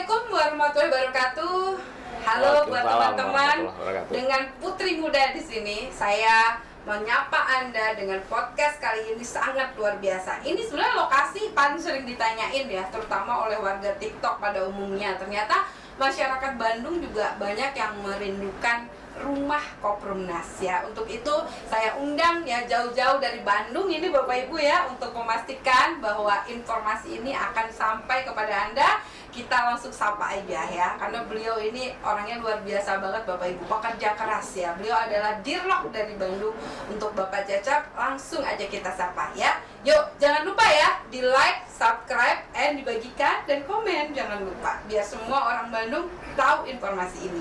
Assalamualaikum warahmatullahi wabarakatuh. Halo buat teman-teman. Dengan Putri Muda di sini, saya menyapa Anda dengan podcast kali ini sangat luar biasa. Ini sebenarnya lokasi paling sering ditanyain ya, terutama oleh warga TikTok pada umumnya. Ternyata masyarakat Bandung juga banyak yang merindukan rumah Koprumnas ya. Untuk itu saya undang ya jauh-jauh dari Bandung ini Bapak Ibu ya, untuk memastikan bahwa informasi ini akan sampai kepada Anda. Kita langsung sapa aja ya, karena beliau ini orangnya luar biasa banget Bapak Ibu, pekerja keras ya. Beliau adalah Dirlok dari Bandung. Untuk Bapak Cecep, langsung aja kita sapa ya. Yuk, jangan lupa ya, di like, subscribe, and dibagikan, dan komen jangan lupa, biar semua orang Bandung tahu informasi ini.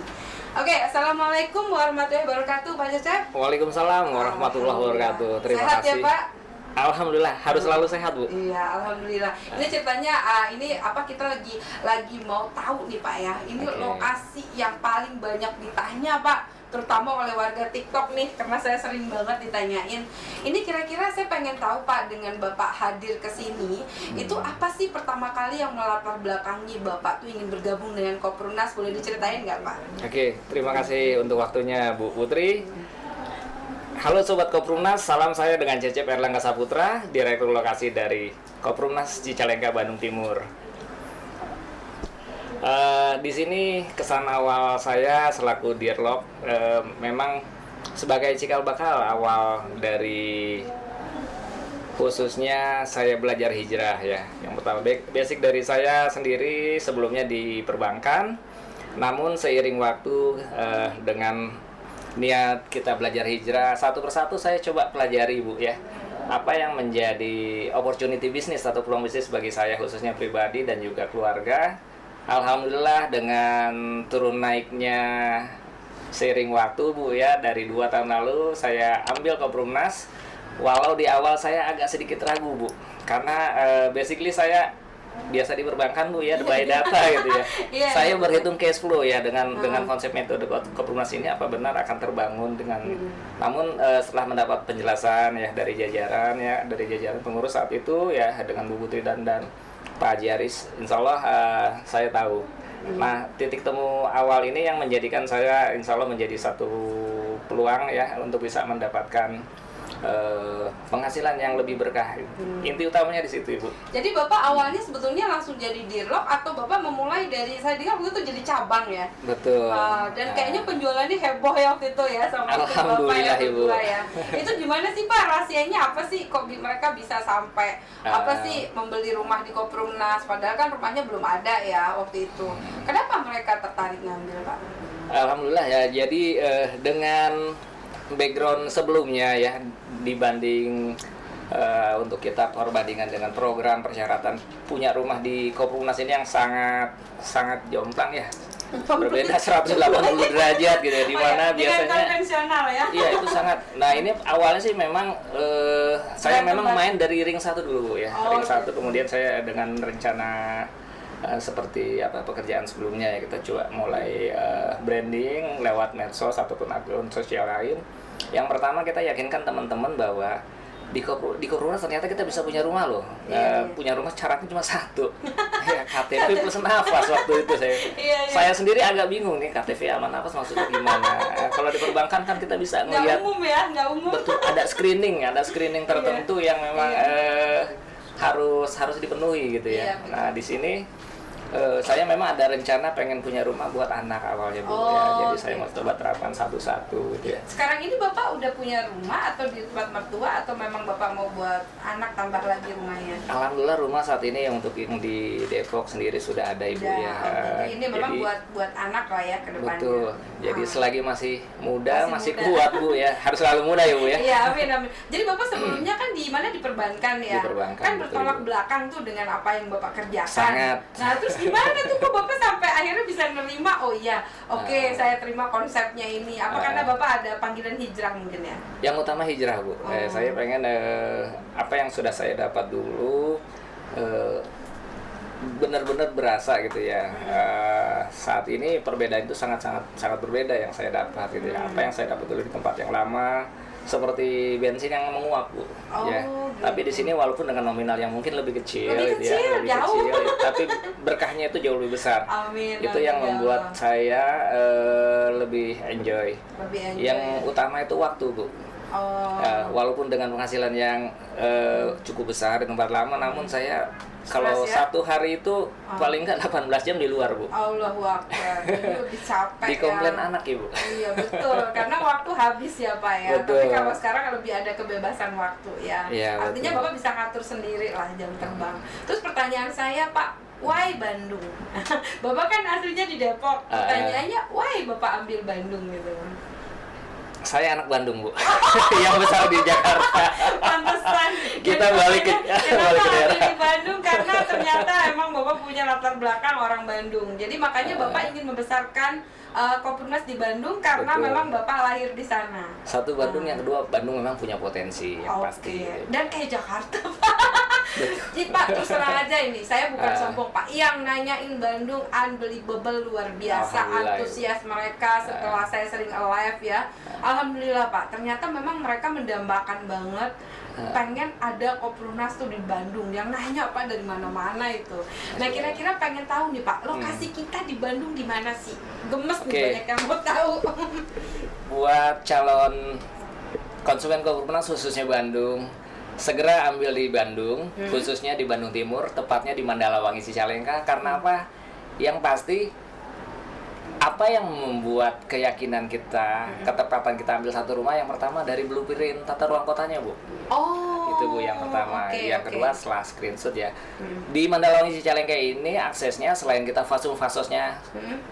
Oke, Assalamualaikum warahmatullahi wabarakatuh Pak Cecep. Waalaikumsalam warahmatullahi wabarakatuh. Terima Sehat kasih. Ya Pak? Alhamdulillah, harus selalu sehat Bu. Iya, alhamdulillah. Ini ceritanya ini apa, kita lagi mau tahu nih Pak ya. Ini lokasi yang paling banyak ditanya Pak, terutama oleh warga TikTok nih, karena saya sering banget ditanyain. Ini kira-kira saya pengen tahu Pak, dengan Bapak hadir ke sini, itu apa sih pertama kali yang melatar belakangi Bapak tuh ingin bergabung dengan Koprumnas? Boleh diceritain nggak Pak? Oke, terima kasih untuk waktunya Bu Putri. Halo Sobat Koprumnas, salam saya dengan Cecep Erlangga Saputra, Direktur Lokasi dari Koprumnas Cicalengka, Bandung Timur. Di sini kesan awal saya selaku Dirlok, memang sebagai cikal bakal awal dari khususnya saya belajar hijrah ya. Yang pertama basic dari saya sendiri sebelumnya di perbankan, namun seiring waktu dengan niat kita belajar hijrah, satu persatu saya coba pelajari Bu ya, apa yang menjadi opportunity bisnis atau peluang bisnis bagi saya khususnya pribadi dan juga keluarga. Alhamdulillah dengan turun naiknya seiring waktu Bu ya, dari 2 tahun lalu saya ambil Koprumnas. Walau di awal saya agak sedikit ragu Bu, karena basically saya biasa di perbankan Bu ya, by data gitu ya. Saya berhitung cash flow ya dengan konsep metode Koprumnas ini apa benar akan terbangun dengan namun setelah mendapat penjelasan ya dari jajaran pengurus saat itu ya, dengan Bu Putri dan Pak Haji Aris, insya Allah saya tahu. Nah, titik temu awal ini yang menjadikan saya insya Allah menjadi satu peluang ya untuk bisa mendapatkan penghasilan yang lebih berkah. Inti utamanya di situ Ibu. Jadi Bapak awalnya sebetulnya langsung jadi Dirlok, atau Bapak memulai dari, saya dengar waktu itu jadi cabang ya? Betul. Dan kayaknya penjualannya heboh ya waktu itu ya, sama Alhamdulillah Bapak ya, Ibu. Ya. Itu gimana sih Pak, rahasianya apa sih kok mereka bisa sampai apa sih membeli rumah di Koprumnas, padahal kan rumahnya belum ada ya waktu itu. Kenapa mereka tertarik ngambil Pak? Alhamdulillah ya. Jadi dengan background sebelumnya ya, dibanding untuk kita perbandingan dengan program persyaratan punya rumah di Koprumnas ini yang sangat jomplang ya, berbeda 180 derajat gitu ya, dimana biasanya konvensional ya. Iya itu sangat. Nah ini awalnya sih memang saya memang main dari ring 1 dulu ya, ring 1 kemudian saya dengan rencana seperti apa pekerjaan sebelumnya ya, kita coba mulai branding lewat medsos ataupun akun sosial lain. Yang pertama kita yakinkan teman-teman bahwa di Koprumnas ternyata kita bisa punya rumah loh. Punya rumah syaratnya cuma 1 ya, KTP plus nafas. Waktu itu saya sendiri agak bingung nih, KTP sama nafas maksudnya gimana. Kalau di perbankan kan kita bisa ngelihat nggak umum. Betul, ada screening tertentu yang memang harus dipenuhi gitu ya. Nah di sini saya memang ada rencana pengen punya rumah buat anak awalnya Bu ya. Jadi saya mau coba terapkan satu-satu gitu ya. Sekarang ini Bapak udah punya rumah atau di tempat mertua, atau memang Bapak mau buat anak tambah lagi rumahnya? Alhamdulillah rumah saat ini yang untuk yang di Depok sendiri sudah ada Ibu ya. Ini memang buat anak lah ya ke depannya. Betul. Jadi selagi masih muda, masih kuat Bu ya. Harus selalu muda ya Bu ya. Iya, amin. Jadi Bapak sebelumnya kan di mana, di perbankan ya? Di perbankan, kan bertolak betul, belakang tuh dengan apa yang Bapak kerjakan. Sangat. Nah, terus gimana tuh kok Bapak sampai akhirnya bisa nerima, oh iya, oke, saya terima konsepnya ini. Apa karena Bapak ada panggilan hijrah mungkin ya? Yang utama hijrah Bu. Saya pengen apa yang sudah saya dapat dulu benar-benar berasa gitu ya. Saat ini perbedaan itu sangat berbeda yang saya dapat gitu ya. Apa yang saya dapat dulu di tempat yang lama seperti bensin yang menguap, Bu. Oh, Ya. gitu. Tapi di sini walaupun dengan nominal yang mungkin lebih kecil, Lebih gitu kecil, jauh. tapi berkahnya itu jauh lebih besar. Amin. Itu amin, yang ya membuat Allah. saya lebih enjoy. Lebih enjoy. Yang utama itu waktu, Bu. Oh. Walaupun dengan penghasilan yang cukup besar di tempat lama, namun saya kalau Stres, ya? satu hari itu paling nggak 18 jam di luar, Bu. Allahu Akbar. Jadi lebih capek. Dikomplain ya. anak, Ibu. Iya betul, karena waktu habis ya Pak ya. Betul. Tapi kalau sekarang lebih ada kebebasan waktu ya. Iya, Artinya betul. Bapak bisa ngatur sendiri lah jam terbang. Terus pertanyaan saya Pak, why Bandung? Bapak kan aslinya di Depok. Pertanyaannya, why Bapak ambil Bandung gitu? Saya anak Bandung, Bu. Yang besar di Jakarta. Pantesan. Kita Jadi balik ke- makanya balik kenapa ke daerah. ambil di Bandung? Karena ternyata emang Bapak punya latar belakang orang Bandung. Jadi makanya Bapak ingin membesarkan Kopurnaz di Bandung karena Betul. memang Bapak lahir di sana. Satu Bandung, yang kedua Bandung memang punya potensi yang Oke. pasti. Dan kayak Jakarta Pak. Jadi Pak, terus terang aja ini, saya bukan sombong Pak. Yang nanyain Bandung unbelievable, luar biasa Alhamdulillah, antusias mereka setelah saya sering live ya. Alhamdulillah Pak, ternyata memang mereka mendambakan banget pengen ada Kopurnaz tuh di Bandung. Yang nanya Pak dari mana-mana itu. Nah kira-kira pengen tahu nih Pak, lokasi kita di Bandung di mana sih? Gemes nih Oke. banyak yang mau tahu. Buat calon konsumen Kopurnaz khususnya Bandung, segera ambil di Bandung, khususnya di Bandung Timur, tepatnya di Mandalawangi Cicalengka. Karena apa? Yang pasti apa yang membuat keyakinan kita, ketepatan kita ambil satu rumah, yang pertama dari blueprint tata ruang kotanya, Bu. Oh. Itu, Bu, yang pertama. oke, Yang oke. kedua setelah screenshot ya. Di Mandalawangi Cicalengka ini aksesnya selain kita fasum-fasosnya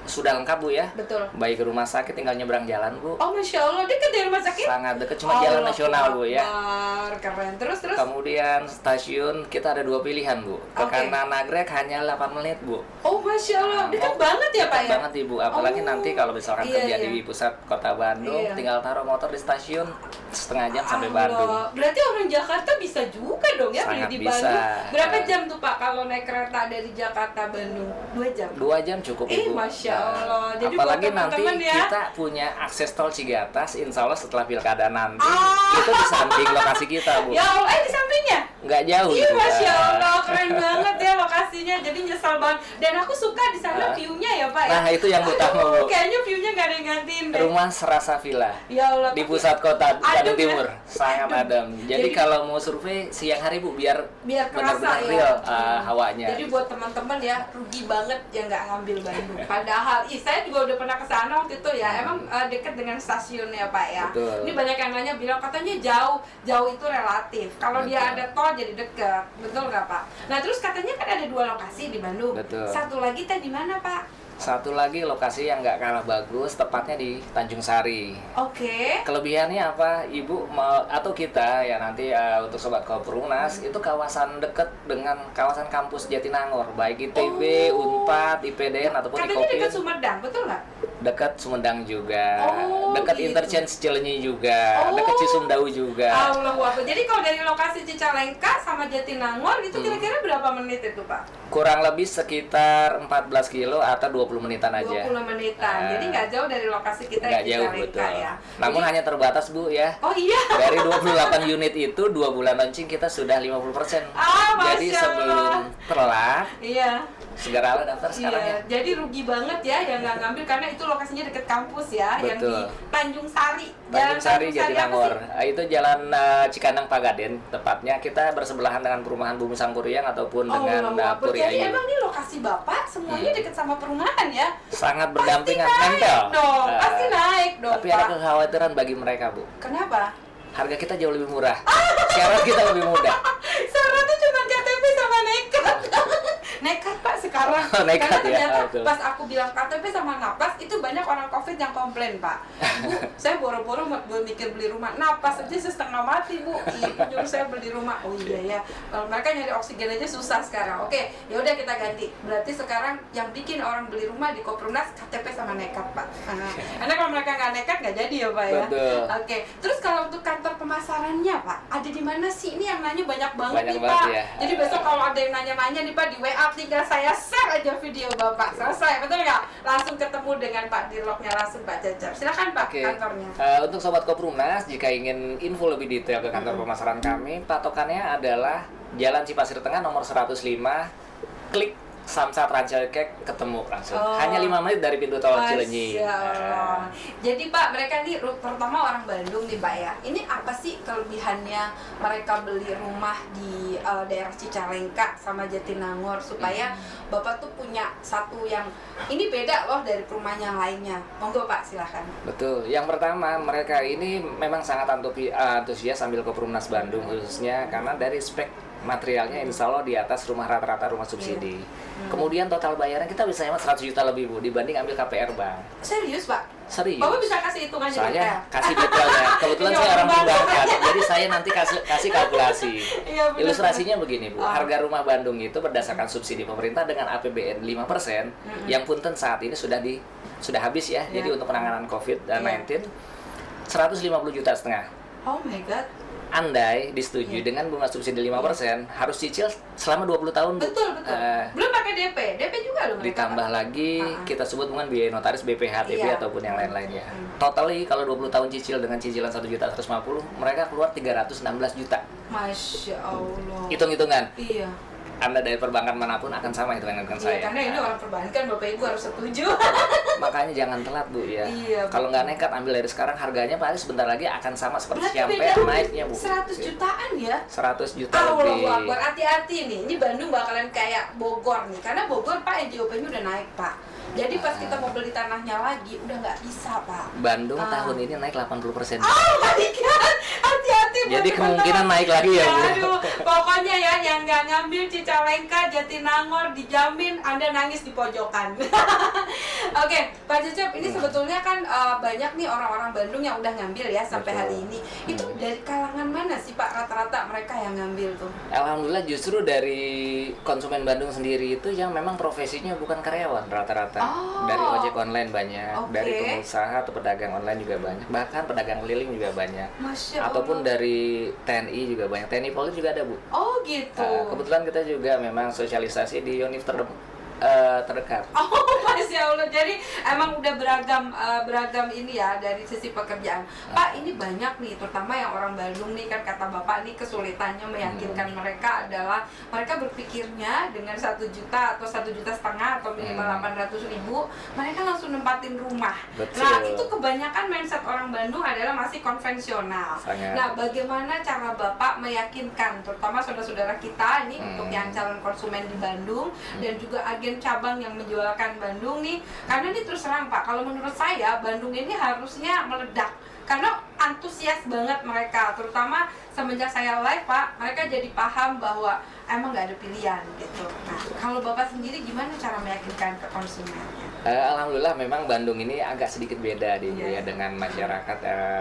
sudah lengkap, Bu ya. Betul. Baik ke rumah sakit tinggal nyebrang jalan, Bu. Oh Masya Allah, dekat dari rumah sakit? Sangat dekat, cuma jalan Allah nasional, Bu ya. Akbar, keren. Terus Kemudian stasiun kita ada 2 pilihan, Bu. Ke Oke. kanan Nagrek hanya 8 menit, Bu. oh Masya Allah, dekat Mau- banget ya Pak Dekat ya? banget, Ibu. Apalagi Oh, nanti kalau misalkan iya, kerja iya. di pusat kota Bandung, Iya. tinggal taruh motor di stasiun setengah jam sampai Allah. Bandung. Berarti orang Jakarta bisa juga dong ya beli Sangat di bisa. Bandung. Berapa jam tuh Pak kalau naik kereta dari Jakarta Bandung? 2 jam? 2 jam cukup, Ibu. Masya Allah. Jadi apalagi buat nanti teman-teman ya. kita punya akses tol Cigatas, insya Allah setelah pilkada nanti Ah. itu di samping lokasi kita, Bu. Ya Allah, di sampingnya? Nggak jauh Iya itu, Masya Pak. Allah, keren banget ya lokasinya. Jadi nyesal banget. Dan aku suka di sana view-nya ya Pak ya. Nah, itu yang utama, Bu. Kayaknya view-nya nggak ada yang gantiin deh. Rumah serasa villa Ya Allah. di tapi- pusat kota Adem Bandung ya? Timur, sangat Adem. adem. Jadi kalau mau survei siang hari, Bu, biar biar kerasa benar-benar ya. real hawanya. Jadi buat teman-teman ya, rugi banget ya nggak ngambil Bandung. Padahal, saya juga udah pernah ke sana waktu itu ya. Emang deket dengan stasiunnya Pak ya. Betul. Ini banyak yang nanya bilang katanya jauh. Jauh itu relatif. Kalau dia Betul. ada tol jadi deket. Betul nggak Pak? Nah terus katanya kan ada 2 lokasi di Bandung. Betul. Satu lagi tadi di mana Pak? Satu lagi lokasi yang nggak kalah bagus, tepatnya di Tanjung Sari. Oke. Kelebihannya apa, Ibu mau atau kita ya nanti untuk sobat Kopurnaz itu kawasan dekat dengan kawasan kampus Jatinangor, baik ITB, Oh. Unpad, IPDN ataupun Katanya Ikopin. dekat Sumedang, betul nggak? Dekat Sumedang juga, Oh, dekat gitu. Interchange Cileunyi juga, Oh. dekat Cisumdawu juga. Allahu Akbar. Jadi kalau dari lokasi Cicalengka sama Jatinangor itu kira-kira berapa menit itu Pak? Kurang lebih sekitar 14 kilo atau 20 menitan aja. 20 menitan. Jadi nggak jauh dari lokasi kita Nggak di jauh, Cicalengka betul. ya. Namun Jadi- hanya terbatas, Bu ya. Oh iya. Dari 28 unit itu 2 bulan launching kita sudah 50%. Jadi Masya sebelum Allah. telat, Iya. segeralah daftar sekarang Iya, ya. jadi rugi banget ya yang nggak ngambil karena itu lokasinya deket kampus ya, yang di Betul. Tanjung Sari. Tanjung Sari, apa Jatinangor. sih? Itu jalan Cikandang Pagaden, tepatnya kita bersebelahan dengan perumahan Bumi Sangkuriang ataupun dengan Allahu Akbar. Puri Jadi Ayu. emang ini lokasi Bapak semuanya deket sama perumahan ya? Sangat Pasti berdampingan, naik nempel. dong, Nah, pasti naik dong Tapi ada Pak. kekhawatiran bagi mereka, Bu. Kenapa? Harga kita jauh lebih murah. Syarat kita lebih mudah. Syaratnya cuma KTP sama nekat. Nekat Pak sekarang. Oh, nekat Karena ya, ternyata betul. pas aku bilang KTP sama napas itu banyak orang COVID yang komplain Pak. Bu, saya boro-boro mikir beli rumah. Napas aja setengah mati Bu. Ibu nyuruh saya beli rumah. Oh iya ya. Kalau mereka nyari oksigen aja susah sekarang. Oke, ya udah kita ganti. Berarti sekarang yang bikin orang beli rumah di Kopurnaz KTP sama nekat Pak. Karena kalau mereka nggak nekat nggak jadi ya Pak ya. Betul. Oke, terus kalau untuk kantor pemasarannya Pak, ada di mana sih? Ini yang nanya banyak banget Banyak nih banget Pak. ya. Jadi besok kalau ada yang nanya-nanya nih Pak di WA tinggal saya share aja video Bapak. Selesai, betul nggak? langsung ketemu dengan Pak Dirloknya langsung, Pak Cecep. Silakan Pak, kantornya. Untuk Sobat Koprunas, jika ingin info lebih detail ke kantor pemasaran kami, patokannya adalah Jalan Cipasir Tengah nomor 105, klik Samsat Rancaikek, ketemu langsung. Hanya 5 menit dari pintu tol Cileunyi. Jadi Pak, mereka nih terutama orang Bandung nih Pak ya. Ini apa sih kelebihannya mereka beli rumah di daerah Cicalengka sama Jatinangor supaya Bapak tuh punya satu yang ini beda loh dari perumahan yang lainnya. Monggo Pak, silahkan. Betul. Yang pertama, mereka ini memang sangat antusias ambil Koprunas Bandung khususnya karena dari spek materialnya insya Allah di atas rumah rata-rata rumah subsidi. Kemudian total bayaran kita bisa hemat 100 juta lebih Bu dibanding ambil KPR Bank. Serius Pak? Serius. Bapak bisa kasih hitungan juga? Saya kasih detailnya. Kebetulan saya orang perbankan, jadi saya nanti kasih kalkulasi. Ilustrasinya begini Bu, harga rumah Bandung itu berdasarkan subsidi pemerintah dengan APBN 5%, yang punten saat ini sudah habis ya. Jadi untuk penanganan COVID-19 150 juta setengah. Oh my god. Andai disetujui dengan bunga subsidi 5%, harus cicil selama 20 tahun. Betul. Belum pakai DP juga loh mereka. Ditambah lagi kita sebut dengan biaya notaris BPH, DP ataupun yang lain-lain ya. Totally kalau 20 tahun cicil dengan cicilan 1.150.000, mereka keluar 316 juta. Masya Allah. Hitung-hitungan. Iya. Anda dari perbankan manapun akan sama hitungan dengan saya. Iya, karena ini orang perbankan, Bapak Ibu harus setuju. Makanya jangan telat Bu ya. Iya, kalau nggak nekat ambil dari sekarang, harganya paling sebentar lagi akan sama seperti berarti sampai naiknya Bu. 100 jutaan ya? 100 juta lebih. lebih. Hati-hati nih, ini Bandung bakalan kayak Bogor nih. Karena Bogor Pak NJOP-nya udah naik Pak. Jadi pas kita mau beli tanahnya lagi udah nggak bisa Pak. Bandung tahun ini naik 80%. Oh my god, hati-hati. Jadi kemungkinan naik lagi ya Bu. Aduh, pokoknya ya yang nggak ngambil Cicalengka, Jatinangor dijamin Anda nangis di pojokan. Oke, Pak Cecep, ini sebetulnya kan banyak nih orang-orang Bandung yang udah ngambil ya sampai hari ini. Itu dari kalangan mana sih Pak rata-rata mereka yang ngambil tuh? Alhamdulillah justru dari konsumen Bandung sendiri itu yang memang profesinya bukan karyawan rata-rata. Dari ojek online banyak, dari pengusaha atau pedagang online juga banyak, bahkan pedagang keliling juga banyak. Ataupun dari TNI juga banyak, TNI Polri juga ada Bu. Oh gitu. Kebetulan kita juga memang sosialisasi di univ terdekat. Oh Masya Allah, jadi emang udah beragam ini ya dari sisi pekerjaan. Pak, ini banyak nih, terutama yang orang Bandung nih kan kata Bapak nih kesulitannya meyakinkan mereka adalah mereka berpikirnya dengan 1 juta atau 1,5 juta atau minimal 800.000 mereka langsung nempatin rumah. Betul. Nah itu kebanyakan mindset orang Bandung adalah masih konvensional. Sangat. Nah bagaimana cara Bapak meyakinkan terutama saudara-saudara kita ini untuk yang calon konsumen di Bandung dan juga agen cabang yang menjualkan Bandung nih, karena ini terus terang Pak, kalau menurut saya Bandung ini harusnya meledak karena antusias banget mereka, terutama semenjak saya live Pak, mereka jadi paham bahwa emang nggak ada pilihan gitu. Nah kalau Bapak sendiri gimana cara meyakinkan ke konsumennya? Alhamdulillah memang Bandung ini agak sedikit beda ya dengan masyarakat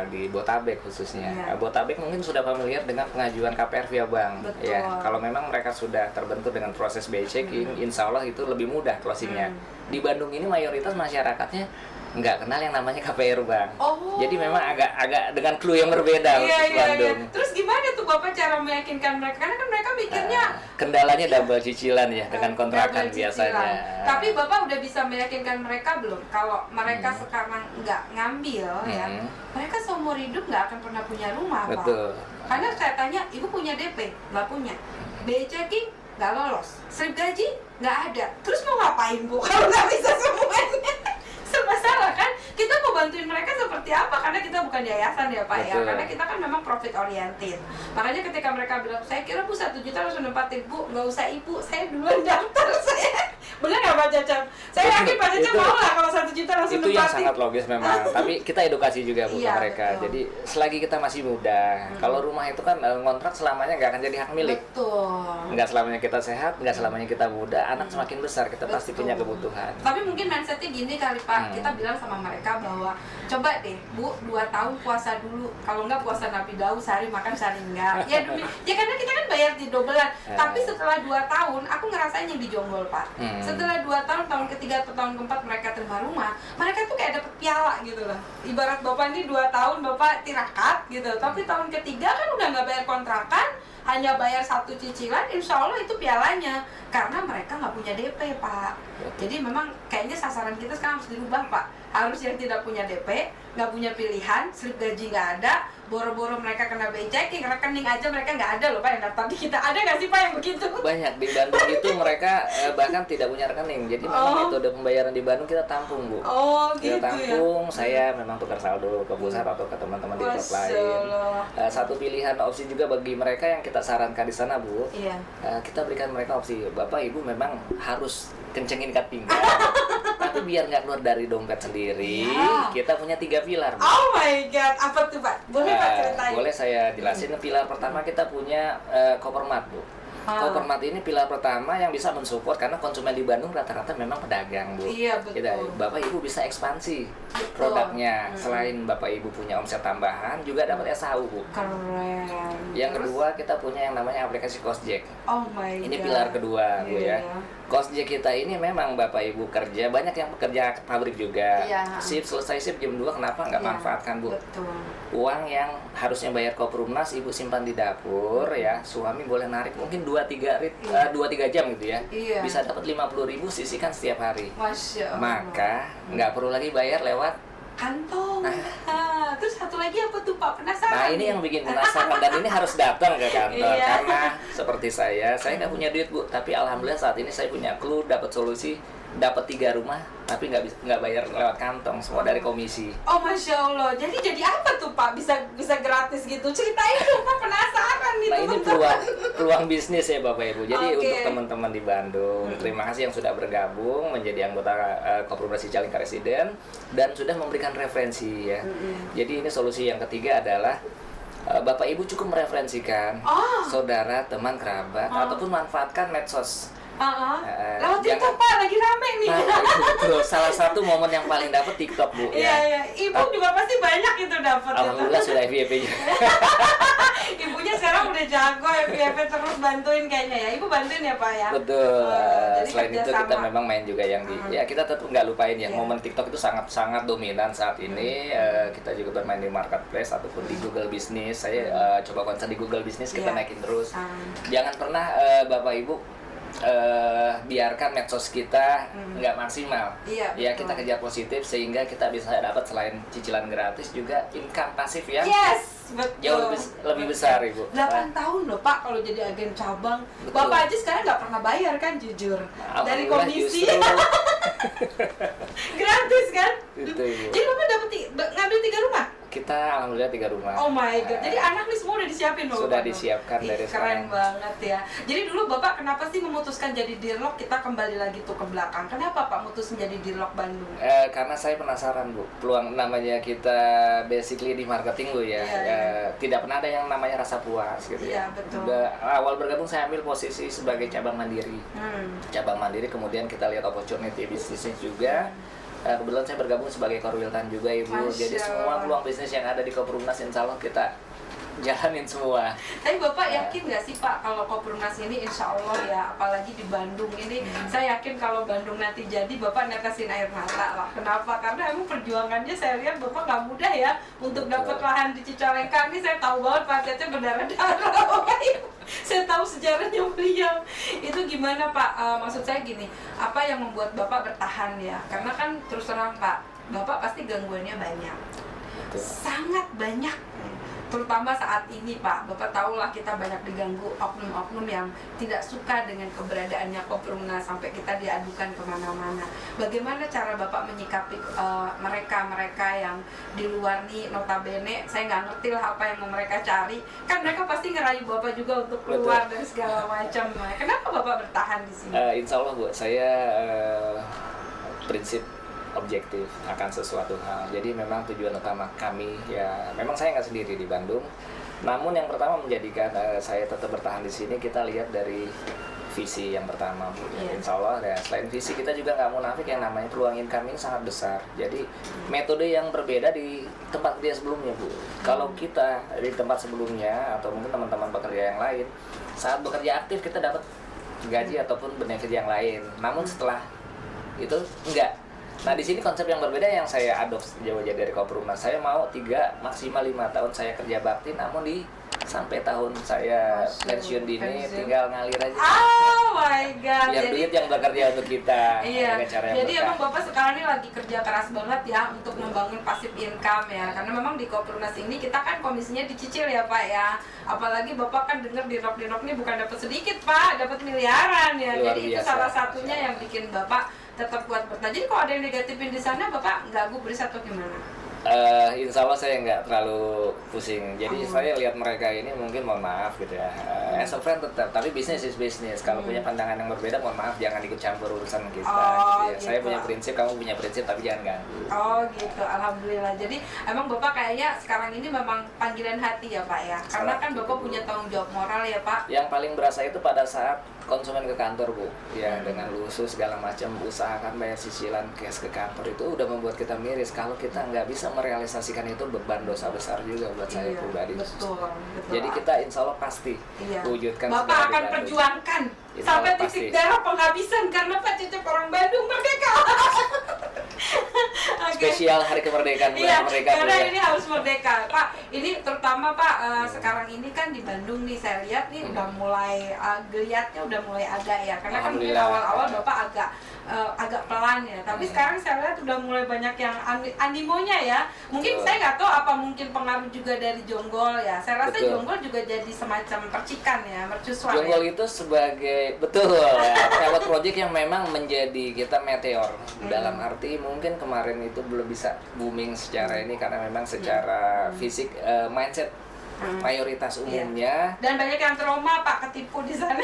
di Botabek khususnya. Botabek mungkin sudah familiar dengan pengajuan KPR via bank. Betul. Ya, kalau memang mereka sudah terbentur dengan proses BI checking, insya Allah itu lebih mudah closingnya. Di Bandung ini mayoritas masyarakatnya nggak kenal yang namanya KPR Bank. Jadi memang agak dengan clue yang berbeda untuk Bandung. Terus gimana tuh Bapak cara meyakinkan mereka? Karena kan mereka mikirnya kendalanya double cicilan ya dengan kontrakan biasanya. Tapi Bapak udah bisa meyakinkan mereka belum? Kalau mereka sekarang nggak ngambil ya, mereka seumur hidup nggak akan pernah punya rumah Pak. Betul. Karena saya tanya, Ibu punya DP? Nggak punya. BI checking? Nggak lolos. Slip gaji? Nggak ada. Terus mau ngapain Bu kalau nggak bisa semuanya? Serba salah kan? Kita mau bantuin mereka seperti apa? Karena kita bukan yayasan ya Pak. Betul. Ya. Karena kita kan memang profit oriented. Makanya ketika mereka bilang, saya kira Bu 1 juta langsung nempatin. Bu, nggak usah Ibu, saya duluan daftar saya. Bener nggak Pak Cecep? Saya yakin Pak Cecep mau lah kalau 1 juta langsung nempatin. Itu yang sangat logis memang. Tapi kita edukasi juga Bu ke mereka. Betul. Jadi selagi kita masih muda, kalau rumah itu kan ngontrak selamanya nggak akan jadi hak milik. Betul. Nggak selamanya kita sehat, nggak selamanya kita muda. Anak semakin besar, kita pasti punya kebutuhan. Tapi mungkin mindsetnya gini kali Pak, kita bilang sama mereka bahwa coba deh Bu, 2 tahun puasa dulu. Kalau nggak puasa Nabi Daud, sehari makan sehari enggak. Ya karena kita kan bayar di dobelan. Tapi setelah 2 tahun, aku ngerasain yang dijonggol Pak. Setelah 2 tahun, tahun ketiga atau tahun keempat mereka terima rumah, mereka tuh kayak dapet piala gitu loh. Ibarat Bapak ini 2 tahun Bapak tirakat gitu, tapi tahun ketiga kan udah nggak bayar kontrakan, hanya bayar 1 cicilan, insya Allah itu pialanya. Karena mereka nggak punya DP, Pak. Jadi memang kayaknya sasaran kita sekarang harus dirubah, Pak. Harus yang tidak punya DP, nggak punya pilihan, slip gaji nggak ada, boro-boro mereka kena BI checking, rekening aja mereka nggak ada loh Pak yang daftar di kita. Ada nggak sih Pak yang begitu? Banyak di Bandung itu mereka bahkan tidak punya rekening. Jadi memang metode pembayaran di Bandung kita tampung, Bu. Oh Kita gitu tampung, ya. saya memang tukar saldo ke pusat atau ke teman-teman di klub lain. Satu pilihan opsi juga bagi mereka yang kita sarankan di sana, Bu. Iya. Kita berikan mereka opsi, Bapak Ibu memang harus kencengin ikat pinggang. Tapi biar nggak keluar dari dompet sendiri, kita punya 3 pilar, Bu. Oh my god, apa tuh Pak? Boleh Pak ceritain? Boleh saya jelasin. Pilar pertama kita punya Kopermat, Bu. Kopermat ini pilar pertama yang bisa mensupport karena konsumen di Bandung rata-rata memang pedagang, Bu. Iya, betul. Bapak Ibu bisa ekspansi Betul. produknya. Selain Bapak Ibu punya omset tambahan, juga dapat SAU, Bu. Keren. Yang Terus? kedua kita punya yang namanya aplikasi Kosjek. Oh my god. Ini pilar kedua, Bu ya. Iya. Kosjek kita ini memang Bapak Ibu kerja, banyak yang pekerja pabrik juga. Iya. Shift selesai shift jam 2, kenapa nggak Iya, manfaatkan, Bu? Betul. Uang yang harusnya bayar Koperumnas Ibu simpan di dapur ya, suami boleh narik mungkin 2-3 jam gitu ya. Iya. Bisa dapat 50.000 sisihkan setiap hari. Masya Allah. Maka nggak perlu lagi bayar lewat. Kantong. Terus satu lagi apa tuh Pak? Penasaran. Nah ini yang bikin penasaran dan ini harus datang ke kantor. Iya. Karena seperti saya nggak punya duit, Bu, tapi alhamdulillah saat ini saya punya clue, dapat solusi, dapat 3 rumah tapi nggak bayar lewat kantong, semua dari komisi. Oh Masya Allah, jadi apa tuh Pak? Bisa gratis gitu? Ceritain dong Pak, penasaran nih Nah ini peluang bisnis ya Bapak Ibu. Jadi Oke. untuk teman-teman di Bandung, terima kasih yang sudah bergabung menjadi anggota Koperumnas Cicalengka Residen dan sudah memberikan referensi ya. Jadi ini solusi yang ketiga adalah Bapak Ibu cukup mereferensikan saudara, teman, kerabat ataupun manfaatkan medsos. Lewat TikTok Pak, lagi rame nih. Nah, itu betul. Salah satu momen yang paling dapat TikTok, Bu. Iya. Ibu juga pasti banyak itu dapat. Alhamdulillah sudah FYP juga. Ibunya sekarang udah jago FYP terus bantuin kayaknya ya. Ibu bantuin ya Pak ya. Betul. Jadi Selain itu kerjasama. kita memang main juga yang di ya kita tetap nggak lupain ya momen TikTok itu sangat dominan saat ini. Kita juga bermain di marketplace ataupun di Google Business. Saya coba konsen di Google Business, kita naikin terus. Jangan pernah Bapak Ibu biarkan medsos kita nggak maksimal. Iya, Ya betul. kita kejar positif sehingga kita bisa dapat selain cicilan gratis juga income pasif ya. Yes, betul. Jauh lebih besar, Ibu. 8 tahun loh Pak kalau jadi agen cabang. Betul. Bapak aja sekarang nggak pernah bayar kan jujur. Dari Alhamdulillah komisi. justru Gratis kan? Itu, Ibu. Jadi Bapak dapat ngambil 3 rumah? Kita alhamdulillah 3 rumah. Oh my god. Jadi anak nih semua udah disiapin Bapak? Sudah disiapkan dari Keren sekarang. banget ya. Jadi dulu Bapak kenapa sih memutuskan jadi dirlok? Kita kembali lagi tuh ke belakang. Kenapa Pak mutus menjadi dirlok Bandung? Karena saya penasaran, Bu, peluang namanya kita basically di marketing, Bu ya. Iya. Tidak pernah ada yang namanya rasa puas gitu Iya, ya. betul. Awal bergabung saya ambil posisi sebagai cabang mandiri. Cabang mandiri, kemudian kita lihat opportunity bisnisnya juga. Kebetulan saya bergabung sebagai Korwiltan juga, Ibu. Masya Jadi semua Allah. peluang bisnis yang ada di Koperumnas insya Allah kita jalanin semua. Tapi Bapak yakin nggak sih Pak kalau Koperumnas ini insya Allah ya, apalagi di Bandung ini, saya yakin kalau Bandung nanti jadi Bapak netesin air mata lah. Kenapa? Karena emang perjuangannya saya lihat Bapak nggak mudah ya untuk dapat lahan di Cicalengka. Ini saya tahu banget Pak Cece berdarah-darah. Saya tahu sejarahnya beliau. Itu gimana Pak? Maksud saya gini, apa yang membuat Bapak bertahan ya? Karena kan terus terang Pak, Bapak pasti gangguannya banyak. Betul. Sangat banyak, terutama saat ini Pak. Bapak tahulah kita banyak diganggu oknum-oknum yang tidak suka dengan keberadaannya Koperumnas sampai kita diadukan kemana-mana. Bagaimana cara Bapak menyikapi mereka-mereka yang di luar nih, notabene saya nggak ngerti lah apa yang mau mereka cari. Kan mereka pasti ngerayu Bapak juga untuk keluar dari segala macam. Kenapa Bapak bertahan di sini? Insya Allah, Bu, saya prinsip objektif akan sesuatu hal. Jadi memang tujuan utama kami ya, memang saya nggak sendiri di Bandung. Namun yang pertama menjadikan saya tetap bertahan di sini, kita lihat dari visi yang pertama, Bu. Insya Allah ya, selain visi kita juga nggak munafik yang namanya peluang income ini sangat besar. Jadi metode yang berbeda di tempat kerja sebelumnya, Bu. Kalau kita di tempat sebelumnya atau mungkin teman-teman pekerja yang lain, saat bekerja aktif kita dapat gaji ataupun benefit yang lain. Namun setelah itu enggak. Nah di sini konsep yang berbeda yang saya adopsi jauh-jauh dari Koperumnas. Saya mau 3 maksimal 5 tahun saya kerja bakti, namun di sampai tahun saya pensiun dini tinggal ngalir aja. Oh my god. Biar duit yang bekerja untuk kita. Iya. Dengan cara yang Jadi berkah. emang Bapak sekarang ini lagi kerja keras banget ya untuk membangun passive income ya. Karena memang di Koprunas ini kita kan komisinya dicicil ya Pak ya. Apalagi Bapak kan dengar di Rock ini bukan dapat sedikit Pak, dapat miliaran ya. Luar Jadi itu biasa. salah satunya yang bikin Bapak tetap kuat bertahan. Jadi kalau ada yang negatifin di sana Bapak nggak gubris atau gimana? Insya Allah saya nggak terlalu pusing. Jadi saya lihat mereka ini mungkin mohon maaf gitu ya. As a friend tetap, tapi bisnis is bisnis. Kalau punya pandangan yang berbeda, mohon maaf jangan ikut campur urusan kita. Gitu ya. Saya Gitu. punya prinsip, kamu punya prinsip, tapi jangan ganggu. Oh gitu, alhamdulillah. Jadi emang Bapak kayaknya sekarang ini memang panggilan hati ya Pak ya. Karena kan Bapak punya tanggung jawab moral ya Pak. Yang paling berasa itu pada saat konsumen ke kantor Bu, ya dengan lusuh segala macam, usahakan bayar cicilan cash ke kantor itu udah membuat kita miris. Kalau kita nggak bisa merealisasikan itu beban dosa besar juga buat saya Iya, pribadi. betul. Jadi kita insya Allah pasti Iya. wujudkan. Bapak segala akan dibantu. perjuangkan Insya sampai Allah titik pasti. darah penghabisan karena Pak Cecep orang Bandung merdeka. Oke. Spesial hari kemerdekaan buat Iya, mereka karena Bu, ya. ini harus merdeka, Pak. Ini terutama Pak, sekarang ini kan di Bandung nih saya lihat nih udah mulai geliatnya udah mulai ada ya. Karena kan mungkin Alhamdulillah. awal-awal Bapak agak pelan ya. Tapi sekarang saya lihat udah mulai banyak yang animonya ya. Mungkin Betul. saya nggak tahu apa mungkin pengaruh juga dari Jonggol ya. Saya rasa Betul. Jonggol juga jadi semacam percikan ya, mercusuar Jonggol ya. itu sebagai betul ya, pilot project yang memang menjadi kita meteor dalam arti mungkin kemarin itu belum bisa booming secara ini karena memang secara fisik mindset mayoritas umumnya Dan banyak yang trauma Pak ketipu di sana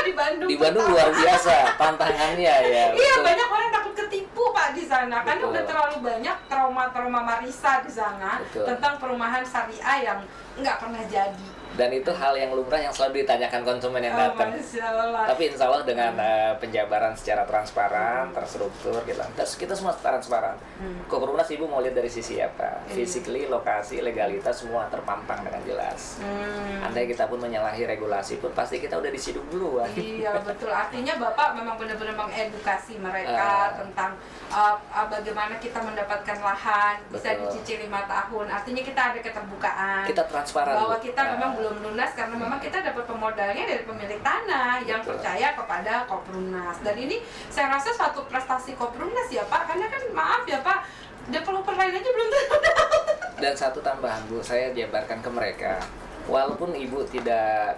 di Bandung. di Bandung terutama. luar biasa tantangannya ya. Iya, Betul. banyak orang takut ketipu Pak di sana karena Betul. udah terlalu banyak trauma-trauma Marisa di sana Betul. tentang perumahan syariah yang nggak pernah jadi. Dan itu hal yang lumrah yang selalu ditanyakan konsumen yang datang. Masya Allah. Tapi insya Allah dengan penjabaran secara transparan, terstruktur, kita semua transparan. Koprunas Ibu mau lihat dari sisi apa? Physically, lokasi, legalitas semua terpampang dengan jelas. Andai kita pun menyalahi regulasi pun pasti kita udah disiduk duluan. Iya betul, artinya Bapak memang benar-benar mengedukasi mereka tentang bagaimana kita mendapatkan lahan bisa Betul. dicicil 5 tahun. Artinya kita ada keterbukaan. Kita transparan. Bahwa Bu. kita memang belum lunas karena memang kita dapat pemodalnya dari pemilik tanah yang Betul. percaya kepada Koprunas. Dan ini saya rasa suatu prestasi Koprunas ya Pak, karena kan maaf ya Pak, developer lain aja belum tentu. Dan satu tambahan Bu, saya jabarkan ke mereka. Walaupun Ibu tidak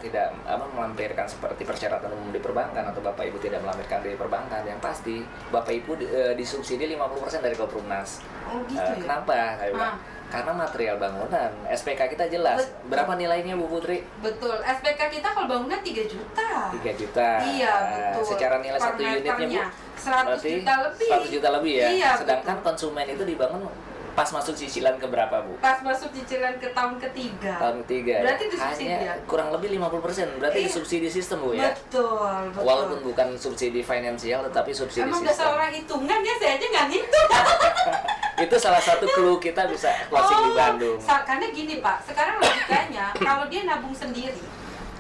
melampirkan seperti persyaratan umum di perbankan atau Bapak Ibu tidak melampirkan di perbankan, yang pasti Bapak Ibu disubsidi 50% dari Koprunas. Oh gitu ya? Kenapa? Saya bilang, karena material bangunan, SPK kita jelas. Betul. Berapa nilainya Bu Putri? Betul, SPK kita kalau bangunan 3 juta. 3 juta. Iya betul. Secara nilai Per satu unitnya Bu, meternya 100 berarti juta lebih. 100 juta lebih ya. Iya, Sedangkan konsumen itu dibangun pas masuk cicilan ke berapa Bu? Pas masuk cicilan ke tahun ketiga. Tahun ketiga. Berarti ya. disubsidi Hanya ya? kurang lebih 50%. Berarti Iya. disubsidi sistem Bu ya. Betul. Walaupun bukan subsidi finansial tetapi subsidi Emang sistem. dasar orang hitungan ya, saya aja nggak ngitung. Itu salah satu clue kita bisa closing di Bandung. Karena gini Pak, sekarang logikanya kalau dia nabung sendiri,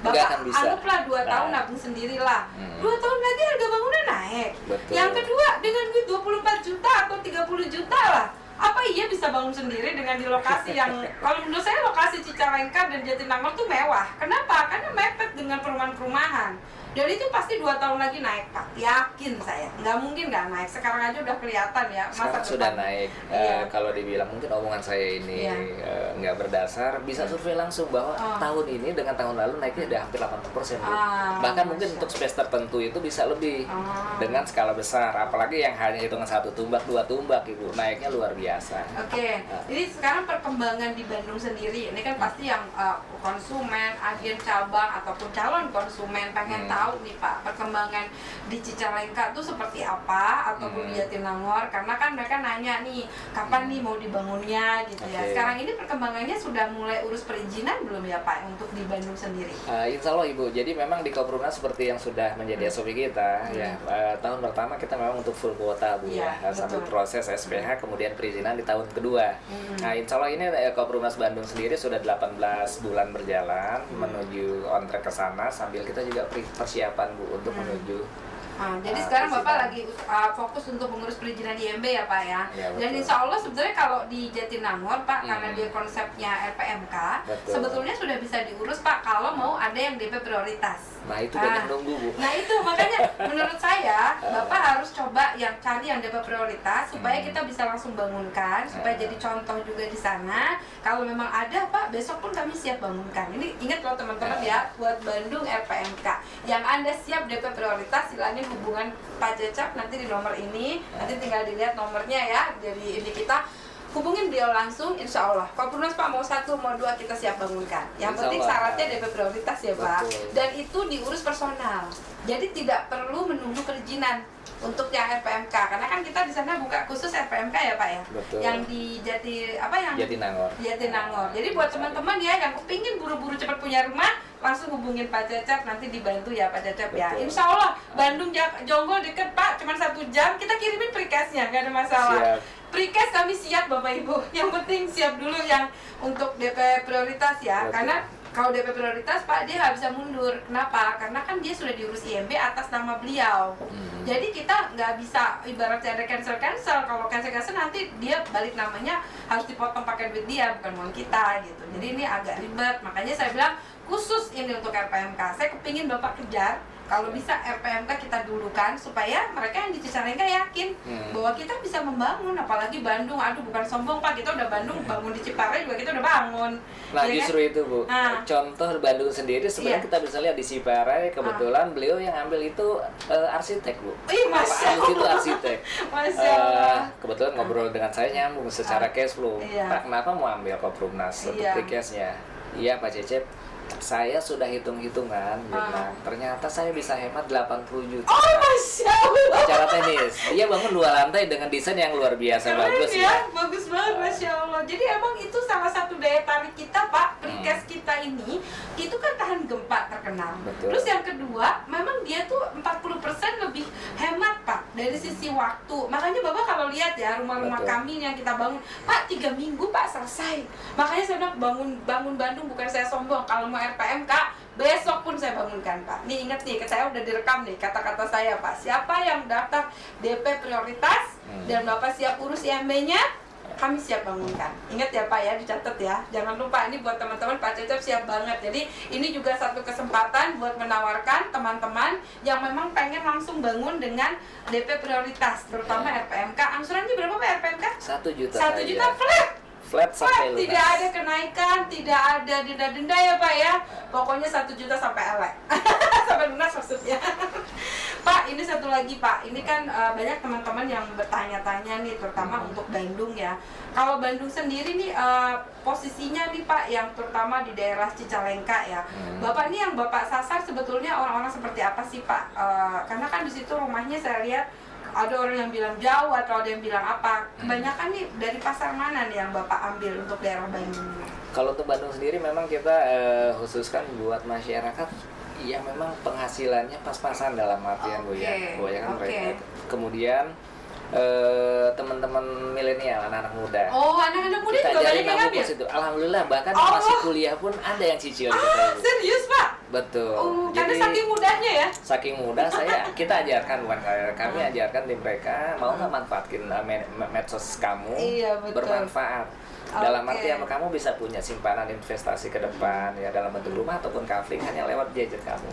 Nggak akan Bapak bisa. anggaplah 2 tahun Nah. nabung sendirilah. 2 tahun lagi harga bangunan naik. Betul. Yang kedua, dengan duit 24 juta atau 30 juta lah. Apa iya bisa bangun sendiri dengan di lokasi yang kalau menurut saya lokasi Cicalengka dan Jatinangor tuh mewah. Kenapa? Karena mepet dengan perumahan-perumahan. Dan itu pasti 2 tahun lagi naik Pak, yakin saya. Nggak mungkin nggak naik, sekarang aja udah kelihatan ya masa Sekarang sudah depan. naik. Iya. Kalau dibilang mungkin omongan saya ini Iya. nggak berdasar, bisa survei langsung bahwa tahun ini dengan tahun lalu naiknya udah hampir 80%. Bu. Bahkan mungkin Masya. untuk space tertentu itu bisa lebih Ah. dengan skala besar. Apalagi yang hanya hitungan 1 tumbak, 2 tumbak, Ibu, naiknya luar biasa. Oke, jadi sekarang perkembangan di Bandung sendiri, ini kan pasti yang konsumen, agen cabang ataupun calon konsumen pengen tahu nih Pak, perkembangan di Cicalengka tuh seperti apa ataupun di Jatinangor, karena kan mereka nanya nih kapan nih mau dibangunnya gitu ya. Oke. Sekarang ini perkembangannya sudah mulai urus perizinan belum ya Pak untuk di Bandung sendiri? Insya Allah Ibu, jadi memang di Koprunas seperti yang sudah menjadi SOP kita ya, tahun pertama kita memang untuk full kuota Bu Iya, ya, sambil betul. proses SPH kemudian perizinan di tahun kedua. Nah insya Allah ini Koprunas Bandung sendiri sudah 18 bulan berjalan menuju on track ke sana, sambil kita juga persiapan Bu untuk menuju Jadi sekarang Bapak lagi fokus untuk mengurus perizinan IMB ya Pak ya. Ya, dan insya Allah sebenarnya kalau di Jatinangor Pak, karena dia konsepnya RPMK, sebetulnya sudah bisa diurus Pak kalau mau ada yang DP prioritas. Nah itu banyak nunggu Bu. Nah itu makanya menurut saya Bapak harus coba yang cari yang DP prioritas supaya kita bisa langsung bangunkan, supaya jadi contoh juga di sana. Kalau memang ada Pak, besok pun kami siap bangunkan. Ini ingat loh teman-teman ya, buat Bandung RPMK yang Anda siap DP prioritas, silakan hubungan Pak Cecep nanti di nomor ini. Nanti tinggal dilihat nomornya ya dari ini kita. Hubungin beliau langsung, insya Allah. Kopurnas Pak mau 1, mau 2 kita siap bangunkan. Yang penting syaratnya DP prioritas ya Pak. Dan itu diurus personal. Jadi tidak perlu menunggu perizinan untuk yang RPMK. Karena kan kita di sana buka khusus RPMK ya Pak ya. Betul. Yang di Jatinangor. Jadi buat teman-teman ya yang kepingin buru-buru cepat punya rumah, langsung hubungin Pak Cecep, nanti dibantu ya Pak Cecep ya. Insya Allah Bandung Jonggol deket Pak, cuma 1 jam. Kita kirimin precast-nya, nggak ada masalah. Siap. Precast kami siap Bapak Ibu. Yang penting siap dulu yang untuk DP prioritas ya. Betul. Karena kalau DP prioritas Pak dia nggak bisa mundur. Kenapa? Karena kan dia sudah diurus IMB atas nama beliau. Jadi kita nggak bisa ibaratnya ada cancel. Kalau cancel nanti dia balik namanya harus dipotong pakai duit dia, bukan uang kita gitu. Jadi ini agak ribet. Makanya saya bilang khusus ini untuk RPMK. Saya kepingin Bapak kejar. Kalau bisa RPMK kita dulukan supaya mereka yang di Cicalengka yakin bahwa kita bisa membangun, apalagi Bandung. Aduh bukan sombong Pak, kita udah Bandung bangun di Ciparai juga kita udah bangun. Nah ya justru kan? itu Bu, contoh Bandung sendiri sebenarnya kita bisa lihat di Ciparai, kebetulan beliau yang ambil itu arsitek Bu. Masya Allah. Itu arsitek. Masya Allah. Kebetulan ngobrol dengan saya nyambung secara cash flow. Pak kenapa mau ambil Koprumnas untuk precast-nya? Iya Pak Cecep, saya sudah hitung-hitungan, ternyata saya bisa hemat 80 juta. Oh, Masya Allah. Acara tenis, dia bangun 2 lantai dengan desain yang luar biasa. Keren bagus ya, bagus banget Masya Allah. Jadi emang itu salah satu daya tarik kita Pak, precast kita ini, itu kan tahan gempa terkenal. Betul. Terus yang kedua, memang dia tuh 40% lebih hemat Pak, dari sisi waktu. Makanya Bapak kalau lihat ya, rumah-rumah kami yang kita bangun, Pak 3 minggu Pak selesai. Makanya saya bilang bangun Bandung bukan saya sombong, kalau mau RPMK, besok pun saya bangunkan Pak. Nih ingat nih, saya udah direkam nih kata-kata saya Pak. Siapa yang daftar DP prioritas dan Bapak siap urus IMB-nya, kami siap bangunkan. Ingat ya Pak ya, dicatat ya. Jangan lupa, ini buat teman-teman Pak Cecep siap banget. Jadi ini juga satu kesempatan buat menawarkan teman-teman yang memang pengen langsung bangun dengan DP prioritas, terutama RPMK. Angsurannya berapa Pak RPMK? 1 juta. 1 juta flat sampai lunas. Tidak ada kenaikan, tidak ada denda-denda ya Pak ya. Pokoknya 1 juta sampai elek. Sampai lunas maksudnya. Pak, ini satu lagi Pak. Ini kan banyak teman-teman yang bertanya-tanya nih, terutama untuk Bandung ya. Kalau Bandung sendiri nih posisinya nih Pak, yang terutama di daerah Cicalengka ya. Bapak ini yang Bapak sasar sebetulnya orang-orang seperti apa sih Pak? Karena kan di situ rumahnya saya lihat ada orang yang bilang jauh atau ada yang bilang apa. Kebanyakan nih dari pasar mana nih yang Bapak ambil untuk daerah Bandung? Kalau untuk Bandung sendiri memang kita khususkan buat masyarakat yang memang penghasilannya pas-pasan dalam artian Bu ya. Bu ya kan mereka. Kemudian teman-teman milenial, anak-anak muda. Oh, anak-anak muda kita juga jadi banyak yang ngambil. Situ. Alhamdulillah bahkan masih kuliah pun ada yang cicil kita. Serius Pak? Betul. Karena saking mudahnya ya. Saking mudah kami ajarkan di mereka mau nggak manfaatin medsos kamu bermanfaat. Dalam artian kamu bisa punya simpanan investasi ke depan ya dalam bentuk rumah ataupun kafling hanya lewat gadget kamu.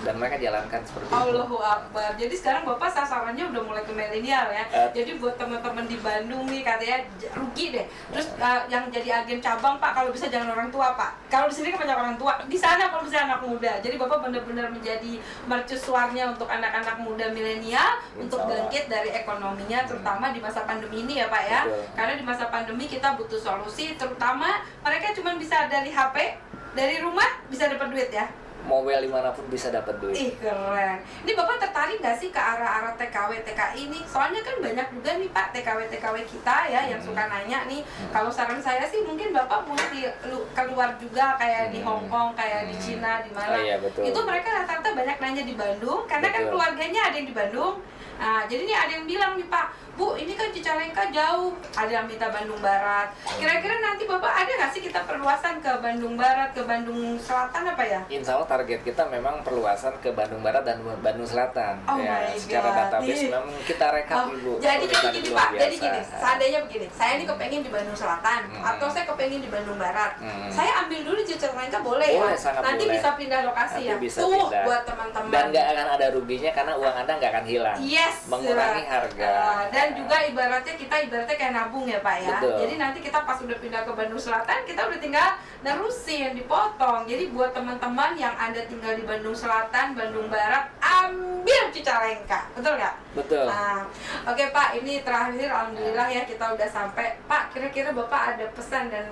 Dan mereka jalankan seperti itu. Allahu Akbar. Jadi sekarang Bapak sasarannya udah mulai ke milenial ya. Jadi buat teman-teman di Bandung nih katanya rugi deh. Terus yang jadi agen cabang Pak, kalau bisa jangan orang tua Pak. Kalau di sini kan banyak orang tua, di sana kalau bisa anak muda. Jadi Bapak benar-benar menjadi mercusuarnya untuk anak-anak muda milenial untuk bangkit dari ekonominya, terutama di masa pandemi ini ya Pak ya. Karena di masa pandemi kita butuh solusi, terutama mereka cuma bisa dari HP, dari rumah bisa dapat duit ya. Mobile dimanapun bisa dapat duit. Ih keren. Ini Bapak tertarik nggak sih ke arah-arah TKW TKI ini? Soalnya kan banyak juga nih Pak TKW kita ya yang suka nanya nih. Kalau saran saya sih mungkin Bapak mesti keluar juga kayak di Hong Kong, kayak di Cina, di mana. Itu mereka rata-rata banyak nanya di Bandung karena kan keluarganya ada yang di Bandung. Nah, jadi nih ada yang bilang nih Pak, Bu, ini kan Cicalengka jauh, ada yang minta Bandung Barat. Kira-kira nanti Bapak ada nggak sih kita perluasan ke Bandung Barat, ke Bandung Selatan apa ya? Insya Allah target kita memang perluasan ke Bandung Barat dan Bandung Selatan. Oh Ya, my secara God. database memang kita rekap dulu. Jadi Kita gini luar Pak, jadi biasa. gini, seandainya begini, saya ini kepengen di Bandung Selatan atau saya kepengen di Bandung Barat, saya ambil dulu di Cicalengka boleh Boleh, ya? sangat Nanti boleh. bisa pindah lokasi Nanti ya? bisa Tuh pindah. buat teman-teman. Dan nggak akan ada ruginya karena uang Anda nggak akan hilang. Yes. Mengurangi harga. Dan juga ibaratnya kayak nabung ya Pak ya. Betul. Jadi nanti kita pas udah pindah ke Bandung Selatan, kita udah tinggal nerusin, dipotong. Jadi buat teman-teman yang Anda tinggal di Bandung Selatan, Bandung Barat, ambil Cicalengka. Betul nggak? Betul. Nah, oke Pak, ini terakhir alhamdulillah ya kita udah sampai. Pak, kira-kira Bapak ada pesan dan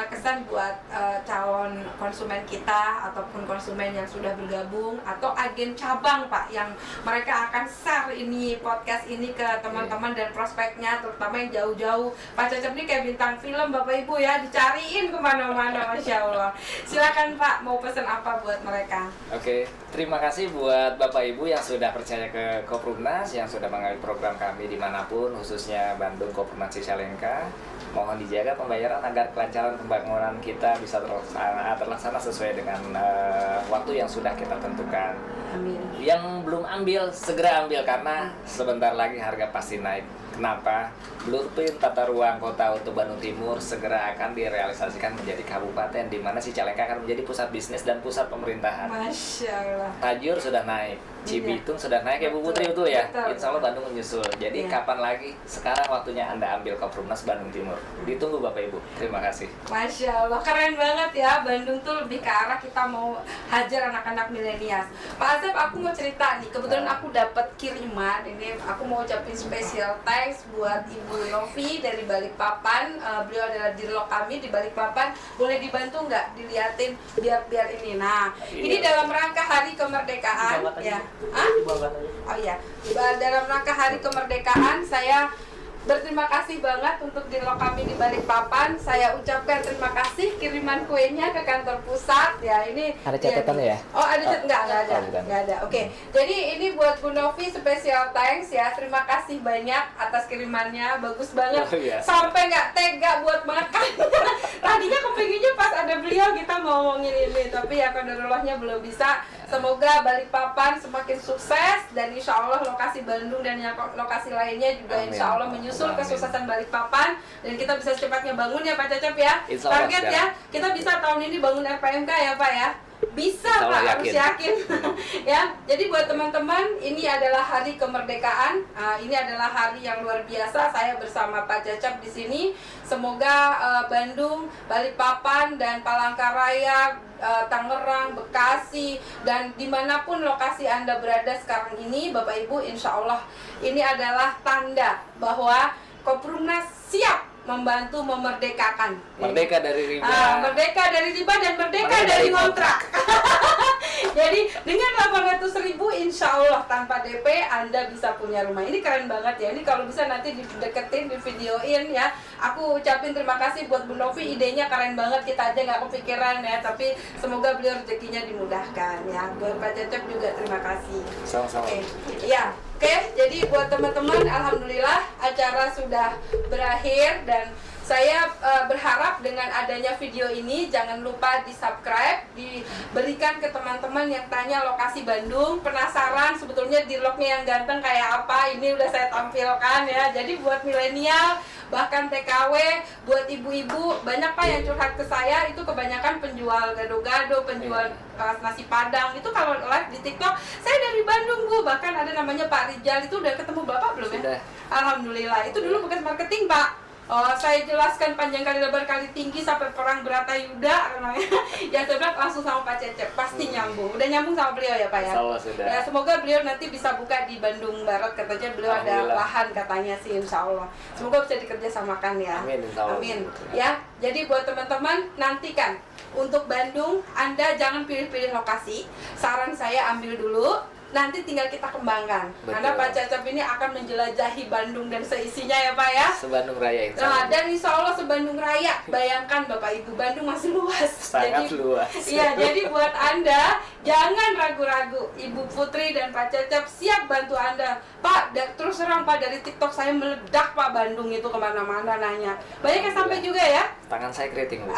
kesan buat calon konsumen kita ataupun konsumen yang sudah bergabung atau agen cabang Pak yang mereka akan share ini podcast ini ke teman-teman dan prospeknya, terutama yang jauh-jauh. Pak Cecep ini kayak bintang film Bapak Ibu ya, dicariin kemana-mana, Masya Allah. Silakan Pak, mau pesan apa buat mereka? Oke, terima kasih buat Bapak Ibu yang sudah percaya ke Koprumnas, yang sudah mengambil program kami dimanapun, khususnya Bandung Koprumnas Cicalengka. Mohon dijaga pembayaran agar kelancaran pembangunan kita bisa terlaksana sesuai dengan waktu yang sudah kita tentukan. Amin. Yang belum ambil, segera ambil karena sebentar lagi harga pasti naik. Kenapa? Blueprint tata ruang kota untuk Bandung Timur segera akan direalisasikan menjadi kabupaten di mana Cicalengka akan menjadi pusat bisnis dan pusat pemerintahan. Masya Allah. Tajur sudah naik, Cibitung sudah naik ya Bu Putri, betul ya? Betul. Insya Allah Bandung menyusul. Jadi Iya. kapan lagi? Sekarang waktunya Anda ambil Koprumnas Bandung Timur. Ditunggu Bapak Ibu. Terima kasih. Masya Allah, keren banget ya. Bandung tuh lebih ke arah kita mau hajar anak-anak milenial. Pak Asep, aku mau cerita nih. Kebetulan aku dapat kiriman. Ini aku mau ucapin special thanks buat Ibu Novi dari Balikpapan. Beliau adalah dirlok kami di Balikpapan. Boleh dibantu nggak diliatin biar ini. Nah, ini dalam rangka Hari Kemerdekaan. Ya. Hah? Oh iya. Dalam rangka Hari Kemerdekaan, saya berterima kasih banget untuk dirlok kami di Balikpapan. Saya ucapkan terima kasih kiriman kuenya ke kantor pusat. Ya, ini Ada catatan ya? Oh, ada catatan? Enggak ada. Oh, bukan. Enggak ada. Oke. Jadi ini buat Bu Novi special thanks ya. Terima kasih banyak atas kirimannya. Bagus banget. Luar biasa. Sampai nggak tega buat makan. Tadinya kepengennya pas ada beliau kita mau ngomongin ini, tapi ya qadarulahnya belum bisa. Semoga Balikpapan semakin sukses dan insya Allah lokasi Bandung dan yang lokasi lainnya juga Amin. insya Allah menyusul Amin. kesuksesan Balikpapan dan kita bisa secepatnya bangun ya Pak Cecep ya. Insya Allah, Target ya, kita bisa tahun ini bangun RPMK ya Pak ya. Bisa Insya Allah, Pak, harus yakin. Ya, jadi buat teman-teman ini adalah Hari Kemerdekaan. Ini adalah hari yang luar biasa. Saya bersama Pak Cecep di sini. Semoga Bandung, Balikpapan dan Palangkaraya, Tangerang, Bekasi, dan dimanapun lokasi Anda berada sekarang ini, Bapak Ibu, insya Allah ini adalah tanda bahwa Koprumnas siap membantu memerdekakan. Merdeka dari riba. Merdeka dari riba dan merdeka dari ngontrak. Jadi dengan 800.000 insya Allah tanpa DP Anda bisa punya rumah. Ini keren banget ya. Ini kalau bisa nanti dideketin, divideoin ya. Aku ucapin terima kasih buat Bu Novi, idenya keren banget. Kita aja nggak kepikiran ya. Tapi semoga beliau rezekinya dimudahkan ya. Buat Pak Cecep juga terima kasih. Sama-sama. Oke. Ya. Oke, jadi buat teman-teman, alhamdulillah acara sudah berakhir dan saya berharap dengan adanya video ini jangan lupa di-subscribe, diberikan ke teman-teman yang tanya lokasi Bandung, penasaran sebetulnya dirloknya yang ganteng kayak apa, ini udah saya tampilkan ya. Jadi buat milenial, bahkan TKW, buat ibu-ibu, banyak Pak yang curhat ke saya, itu kebanyakan penjual gado-gado, penjual nasi Padang, itu kalau live di TikTok, saya dari Bandung Bu, bahkan ada namanya Pak Rijal, itu udah ketemu Bapak belum ya? Sudah. Alhamdulillah, itu dulu bekas marketing Pak. Saya jelaskan panjang kali lebar kali tinggi sampai perang Bratayuda namanya. Ya saya bilang langsung sama Pak Cecep, pasti nyambung. Udah nyambung sama beliau ya Pak ya? Insya Allah sudah. Ya semoga beliau nanti bisa buka di Bandung Barat, katanya beliau ada lahan katanya sih insya Allah. Semoga bisa dikerjasamakan ya. Amin, insya Allah. Amin. Ya, jadi buat teman-teman nantikan untuk Bandung, Anda jangan pilih-pilih lokasi. Saran saya ambil dulu nanti tinggal kita kembangkan. Betul. Karena Pak Cecep ini akan menjelajahi Bandung dan seisinya ya Pak ya. Se-Bandung Raya insya Nah, Allah. dan insya Allah se-Bandung Raya. Bayangkan Bapak Ibu, Bandung masih luas. Sangat luas. Iya, jadi buat Anda jangan ragu-ragu. Ibu Putri dan Pak Cecep siap bantu Anda. Pak, terus terang Pak, dari TikTok saya meledak Pak, Bandung itu kemana-mana nanya. Banyak yang sampai juga ya. Tangan saya keriting, Bu.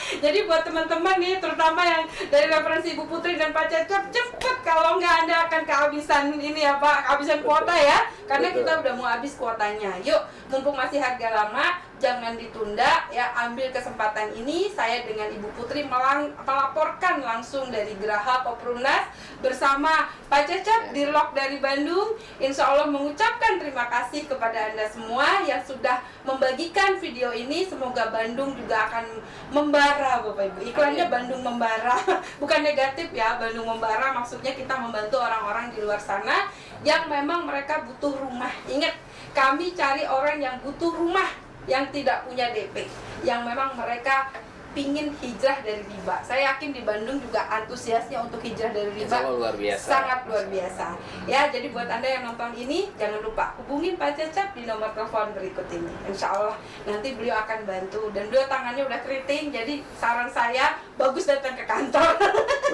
Jadi buat teman-teman nih, terutama yang dari referensi Ibu Putri dan Pak Cecep, cepet kalau nggak Anda akan kehabisan ini ya Pak, kehabisan kuota ya. Karena Betul. kita udah mau habis kuotanya. Yuk, mumpung masih harga lama, jangan ditunda ya, ambil kesempatan ini. Saya dengan Ibu Putri melaporkan langsung dari Geraha Koprumnas bersama Pak Cecep di Lok dari Bandung. Insya Allah mengucapkan terima kasih kepada Anda semua yang sudah membagikan video ini. Semoga Bandung juga akan membara Bapak Ibu. Iklannya Bandung membara, bukan negatif ya, Bandung membara maksudnya kita membantu orang-orang di luar sana yang memang mereka butuh rumah. Ingat, kami cari orang yang butuh rumah, yang tidak punya DP, yang memang mereka pingin hijrah dari riba. Saya yakin di Bandung juga antusiasnya untuk hijrah dari riba luar biasa. sangat luar biasa. Ya, jadi buat Anda yang nonton ini, jangan lupa hubungin Pak Cecep di nomor telepon berikut ini. Insya Allah nanti beliau akan bantu, dan beliau tangannya udah keriting, jadi saran saya bagus datang ke kantor.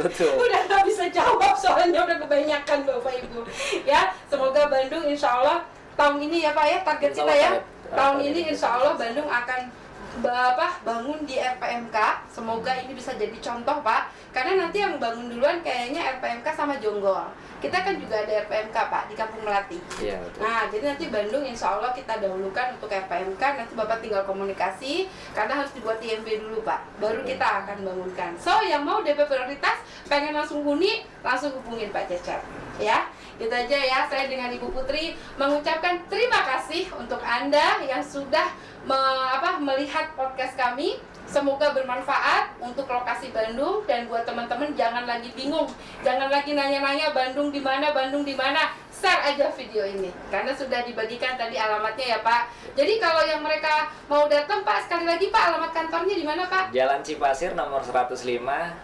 Betul. Udah nggak bisa jawab soalnya udah kebanyakan Bapak Ibu. Ya, semoga Bandung insya Allah tahun ini ya Pak ya, target Insya kita Allah, ya. target. Tahun ini insya Allah Bandung akan bangun di RPMK. Semoga ini bisa jadi contoh Pak, karena nanti yang bangun duluan kayaknya RPMK sama Jonggol. Kita kan juga ada RPMK Pak di Kampung Melati. Iya, betul. Nah, jadi nanti Bandung insya Allah kita dahulukan untuk RPMK. Nanti Bapak tinggal komunikasi, karena harus dibuat IMB dulu Pak, baru kita akan bangunkan. So, yang mau DP prioritas, pengen langsung huni, langsung hubungin Pak Cecep ya. Itu aja ya, saya dengan Ibu Putri mengucapkan terima kasih untuk Anda yang sudah melihat podcast kami. Semoga bermanfaat untuk lokasi Bandung, dan buat teman-teman jangan lagi bingung, jangan lagi nanya-nanya Bandung di mana, Bandung di mana. Share aja video ini karena sudah dibagikan tadi alamatnya ya Pak. Jadi kalau yang mereka mau datang Pak, sekali lagi Pak, alamat kantornya di mana Pak? Jalan Cipasir nomor 105.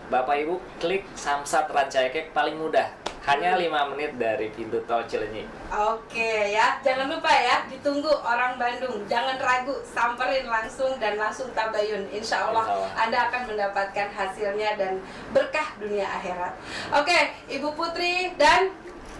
Bapak Ibu klik Samsat Rancaikek, paling mudah. Hanya 5 menit dari pintu tol Cileunyi. Oke ya, jangan lupa ya, ditunggu orang Bandung. Jangan ragu, samperin langsung dan langsung tabayun. Insya Allah Anda akan mendapatkan hasilnya dan berkah dunia akhirat. Oke, Ibu Putri dan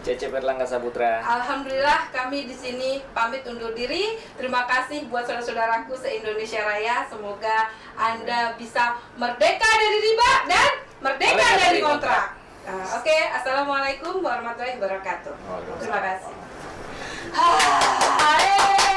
Cecep Erlangga Saputra. alhamdulillah kami di sini pamit undur diri. Terima kasih buat saudara-saudaraku se-Indonesia Raya. Semoga Anda bisa merdeka dari riba dan merdeka dari kontrak. Oke, assalamualaikum warahmatullahi wabarakatuh. Terima kasih.